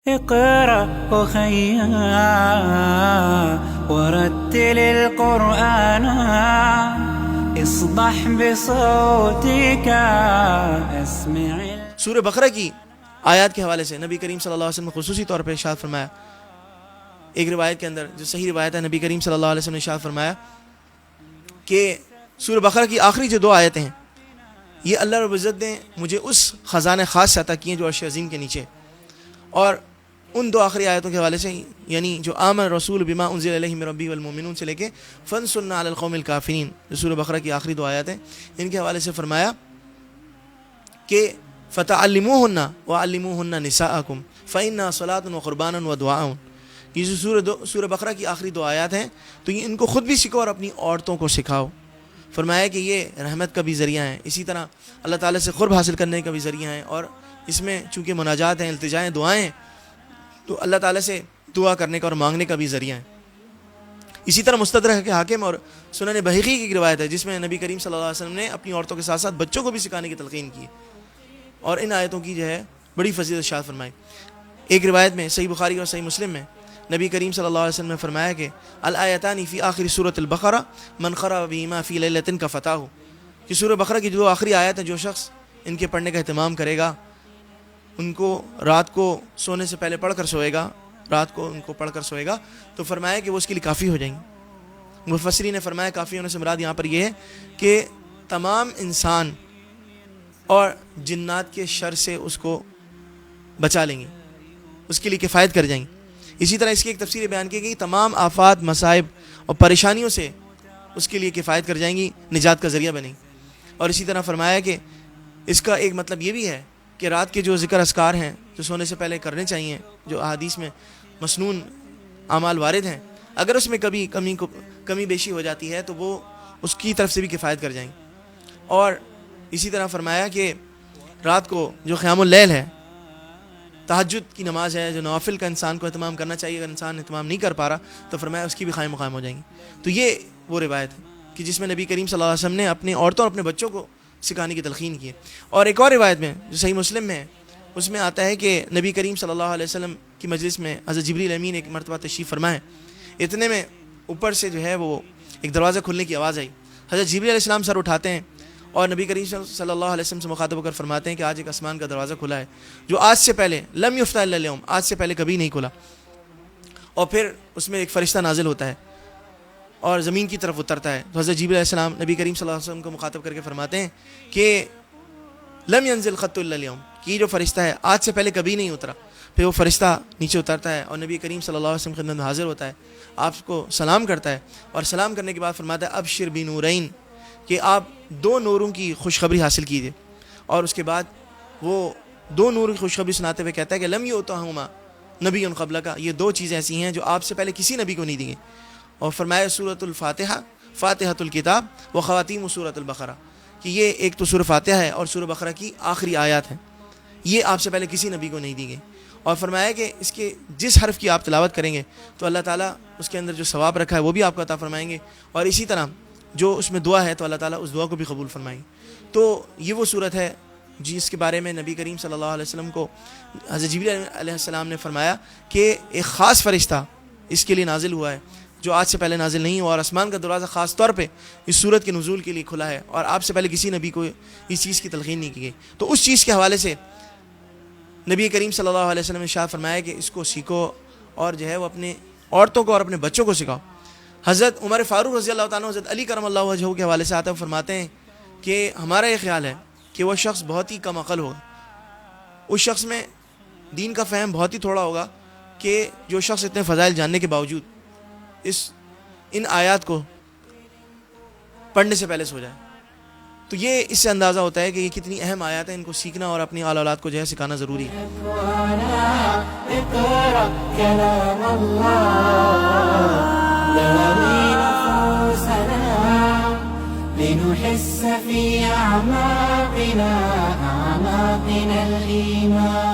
اقرأ أخيا ورتل القرآن اصبح بصوتك اسمع. سورہ بقرہ کی آیات کے حوالے سے نبی کریم صلی اللہ علیہ وسلم نے خصوصی طور پر ارشاد فرمایا. ایک روایت کے اندر جو صحیح روایت ہے، نبی کریم صلی اللہ علیہ وسلم نے ارشاد فرمایا کہ سورہ بقرہ کی آخری جو 2 آیتیں ہیں یہ اللہ رب العزت نے مجھے اس خزانے خاص سے عطا کیے جو عرش عظیم کے نیچے، اور ان 2 آخری آیتوں کے حوالے سے یعنی جو آمن رسول بما انزل الیہ من ربہ والمؤمنون سے لے کے فانصرنا علی القوم الکافرین، جو سورہ بقرہ کی آخری 2 آیات ہیں، ان کے حوالے سے فرمایا کہ فتعلموہن وعلموہن نساءکم فإنہا صلاۃ وقربان ودعاء. یہ جو سورہ بقرہ کی آخری 2 آیات ہیں تو یہ ان کو خود بھی سکھاؤ اور اپنی عورتوں کو سکھاؤ. فرمایا کہ یہ رحمت کا بھی ذریعہ ہے، اسی طرح اللہ تعالیٰ سے قرب حاصل کرنے کا بھی ذریعہ ہے، اور اس میں چونکہ مناجات ہیں، التجائیں، دعائیں ہیں، تو اللہ تعالیٰ سے دعا کرنے کا اور مانگنے کا بھی ذریعہ ہے. اسی طرح مستدرک حاکم اور سنن بہقی کی روایت ہے جس میں نبی کریم صلی اللہ علیہ وسلم نے اپنی عورتوں کے ساتھ ساتھ بچوں کو بھی سکھانے کی تلقین کی اور ان آیتوں کی جو ہے بڑی فضیلت ارشاد فرمائی. ایک روایت میں صحیح بخاری اور صحیح مسلم میں نبی کریم صلی اللہ علیہ وسلم نے فرمایا کہ الآیتان فی آخر سورۃ البقرہ من قرأ بہما فی لیلۃ کفتاہ، کہ سورہ بقرہ کی جو 2 آخری آیت ہیں جو شخص ان کے پڑھنے کا اہتمام کرے گا، ان کو رات کو سونے سے پہلے پڑھ کر سوئے گا، رات کو ان کو پڑھ کر سوئے گا، تو فرمایا کہ وہ اس کے لیے کافی ہو جائیں گے. مفسرین نے فرمایا کافی ہونے سے مراد یہاں پر یہ ہے کہ تمام انسان اور جنات کے شر سے اس کو بچا لیں گے، اس کے لیے کفایت کر جائیں گے. اسی طرح اس کی ایک تفسیر بیان کی گئی، تمام آفات، مصائب اور پریشانیوں سے اس کے لیے کفایت کر جائیں گی، نجات کا ذریعہ بنیں گی. اور اسی طرح فرمایا کہ اس کا ایک مطلب یہ بھی ہے کہ رات کے جو ذکر اذکار ہیں جو سونے سے پہلے کرنے چاہیے، جو احادیث میں مسنون اعمال وارد ہیں، اگر اس میں کبھی کمی بیشی ہو جاتی ہے تو وہ اس کی طرف سے بھی کفایت کر جائیں گے. اور اسی طرح فرمایا کہ رات کو جو قیام اللیل ہے، تہجد کی نماز ہے، جو نوافل کا انسان کو اہتمام کرنا چاہیے، اگر انسان اہتمام نہیں کر پا رہا تو فرمایا اس کی بھی قائم مقام ہو جائیں گی. تو یہ وہ روایت ہے کہ جس میں نبی کریم صلی اللہ علیہ وسلم نے اپنی عورتوں اور اپنے بچوں کو سکھانے کی تلقین کی ہے. اور ایک اور روایت میں جو صحیح مسلم میں ہے اس میں آتا ہے کہ نبی کریم صلی اللہ علیہ وسلم کی مجلس میں حضرت جبریل امین ایک مرتبہ تشریف فرمائے. اتنے میں اوپر سے جو ہے وہ ایک دروازہ کھلنے کی آواز آئی. حضرت جبریل علیہ السلام سر اٹھاتے ہیں اور نبی کریم صلی اللہ علیہ وسلم سے مخاطب ہو کر فرماتے ہیں کہ آج ایک آسمان کا دروازہ کھلا ہے جو آج سے پہلے لم یفتح الا اليوم، آج سے پہلے کبھی نہیں کھلا. اور پھر اس میں ایک فرشتہ نازل ہوتا ہے اور زمین کی طرف اترتا ہے. تو حضرت جبریل علیہ السلام نبی کریم صلی اللہ علیہ وسلم کو مخاطب کر کے فرماتے ہیں کہ لم ينزل خط الا اليوم، کہ یہ جو فرشتہ ہے آج سے پہلے کبھی نہیں اترا. پھر وہ فرشتہ نیچے اترتا ہے اور نبی کریم صلی اللہ علیہ وسلم خدمت میں حاضر ہوتا ہے، آپ کو سلام کرتا ہے اور سلام کرنے کے بعد فرماتا ہے ابشر بنورین، کہ آپ 2 نوروں کی خوشخبری حاصل کیجیے. اور اس کے بعد وہ 2 نور کی خوشخبری سناتے ہوئے کہتا ہے کہ لم یؤتہما نبی قبلک، یہ 2 چیزیں ایسی ہیں جو آپ سے پہلے کسی نبی کو نہیں دی گئی. اور فرمایا سورۃ الفاتحہ، فاتحۃ الکتاب و خواتیم سورۃ البقرہ، کہ یہ ایک تو سورہ فاتحہ ہے اور سورہ بقرہ کی آخری آیات ہیں، یہ آپ سے پہلے کسی نبی کو نہیں دی گئی. اور فرمایا کہ اس کے جس حرف کی آپ تلاوت کریں گے تو اللہ تعالیٰ اس کے اندر جو ثواب رکھا ہے وہ بھی آپ کو عطا فرمائیں گے، اور اسی طرح جو اس میں دعا ہے تو اللہ تعالیٰ اس دعا کو بھی قبول فرمائیں. تو یہ وہ صورت ہے جس کے بارے میں نبی کریم صلی اللہ علیہ وسلم کو حضرت جبریل علیہ السلام نے فرمایا کہ ایک خاص فرشتہ اس کے لیے نازل ہوا ہے جو آج سے پہلے نازل نہیں ہوا، اور آسمان کا دروازہ خاص طور پہ اس صورت کے نزول کے لیے کھلا ہے، اور آپ سے پہلے کسی نبی کو اس چیز کی تلقین نہیں کی گئی. تو اس چیز کے حوالے سے نبی کریم صلی اللہ علیہ وسلم نے ارشاد فرمایا کہ اس کو سیکھو اور جو ہے وہ اپنے عورتوں کو اور اپنے بچوں کو سکھاؤ. حضرت عمر فاروق رضی اللہ تعالیٰ حضرت علی کرم اللہ وجہہ کے حوالے سے آتا ہے، فرماتے ہیں کہ ہمارا یہ خیال ہے کہ وہ شخص بہت ہی کم عقل ہوگا، اس شخص میں دین کا فہم بہت ہی تھوڑا ہوگا کہ جو شخص اتنے فضائل جاننے کے باوجود ان آیات کو پڑھنے سے پہلے سو جائے. تو یہ اس سے اندازہ ہوتا ہے کہ یہ کتنی اہم آیات ہیں، ان کو سیکھنا اور اپنی آل اولاد کو جو ہے سکھانا ضروری ہے. لنحس في أعماقنا الإيمان